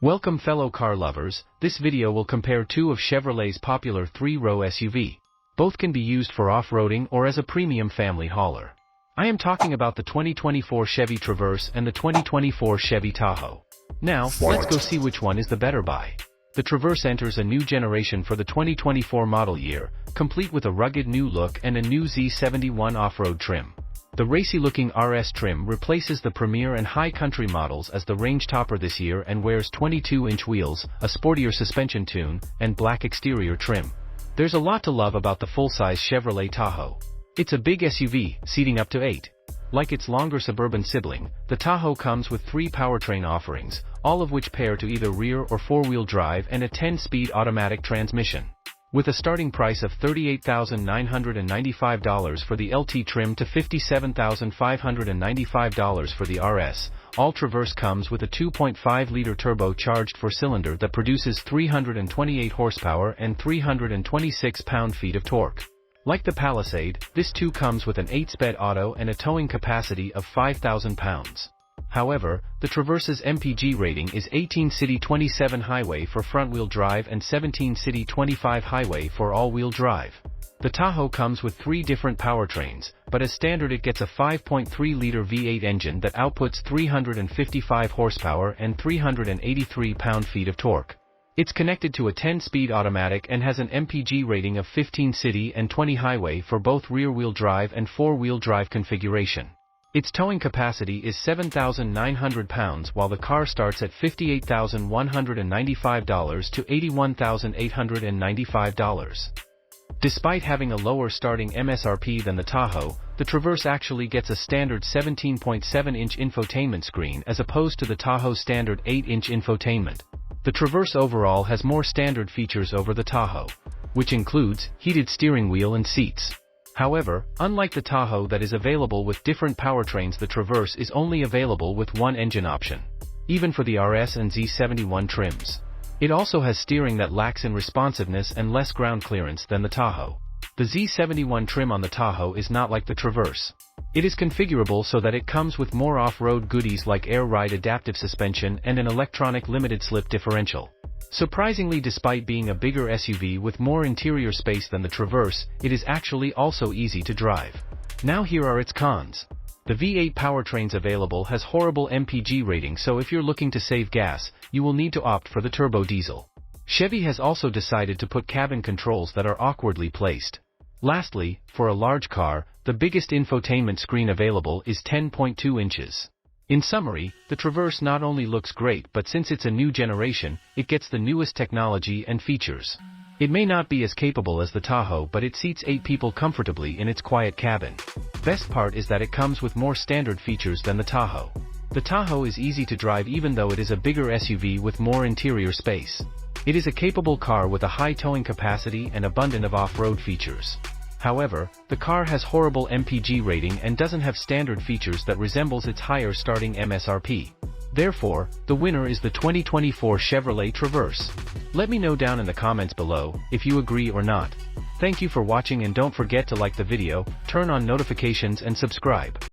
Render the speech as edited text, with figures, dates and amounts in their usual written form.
Welcome fellow car lovers, this video will compare two of Chevrolet's popular three-row SUV. Both can be used for off-roading or as a premium family hauler. I am talking about the 2024 Chevy Traverse and the 2024 Chevy Tahoe. Now, let's go see which one is the better buy. The Traverse enters a new generation for the 2024 model year, complete with a rugged new look and a new Z71 off-road trim. The racy-looking RS trim replaces the Premier and High Country models as the range topper this year and wears 22-inch wheels, a sportier suspension tune, and black exterior trim. There's a lot to love about the full-size Chevrolet Tahoe. It's a big SUV, seating up to 8. Like its longer suburban sibling, the Tahoe comes with 3 powertrain offerings, all of which pair to either rear or four-wheel drive and a 10-speed automatic transmission. With a starting price of $38,995 for the LT trim to $57,595 for the RS, all Traverse comes with a 2.5-liter turbocharged four-cylinder that produces 328 horsepower and 326 pound-feet of torque. Like the Palisade, this too comes with an 8-speed auto and a towing capacity of 5,000 pounds. However, the Traverse's MPG rating is 18 City 27 Highway for front-wheel drive and 17 City 25 Highway for all-wheel drive. The Tahoe comes with 3 different powertrains, but as standard it gets a 5.3-liter V8 engine that outputs 355 horsepower and 383 pound-feet of torque. It's connected to a 10-speed automatic and has an MPG rating of 15 City and 20 Highway for both rear-wheel drive and four-wheel drive configuration. Its towing capacity is 7,900 pounds while the car starts at $58,195 to $81,895. Despite having a lower starting MSRP than the Tahoe, the Traverse actually gets a standard 17.7-inch infotainment screen as opposed to the Tahoe's standard 8-inch infotainment. The Traverse overall has more standard features over the Tahoe, which includes heated steering wheel and seats. However, unlike the Tahoe that is available with different powertrains, the Traverse is only available with one engine option, even for the RS and Z71 trims. It also has steering that lacks in responsiveness and less ground clearance than the Tahoe. The Z71 trim on the Tahoe is not like the Traverse. It is configurable so that it comes with more off-road goodies like air ride adaptive suspension and an electronic limited slip differential. Surprisingly, despite being a bigger SUV with more interior space than the Traverse, it is actually also easy to drive. Now here are its cons. The V8 powertrains available has horrible MPG rating, so if you're looking to save gas, you will need to opt for the turbodiesel. Chevy has also decided to put cabin controls that are awkwardly placed. Lastly, for a large car, the biggest infotainment screen available is 10.2 inches. In summary, the Traverse not only looks great, but since it's a new generation, it gets the newest technology and features. It may not be as capable as the Tahoe, but it seats 8 people comfortably in its quiet cabin. Best part is that it comes with more standard features than the Tahoe. The Tahoe is easy to drive even though it is a bigger SUV with more interior space. It is a capable car with a high towing capacity and abundant of off-road features. However, the car has horrible MPG rating and doesn't have standard features that resembles its higher starting MSRP. Therefore, the winner is the 2024 Chevrolet Traverse. Let me know down in the comments below if you agree or not. Thank you for watching and don't forget to like the video, turn on notifications and subscribe.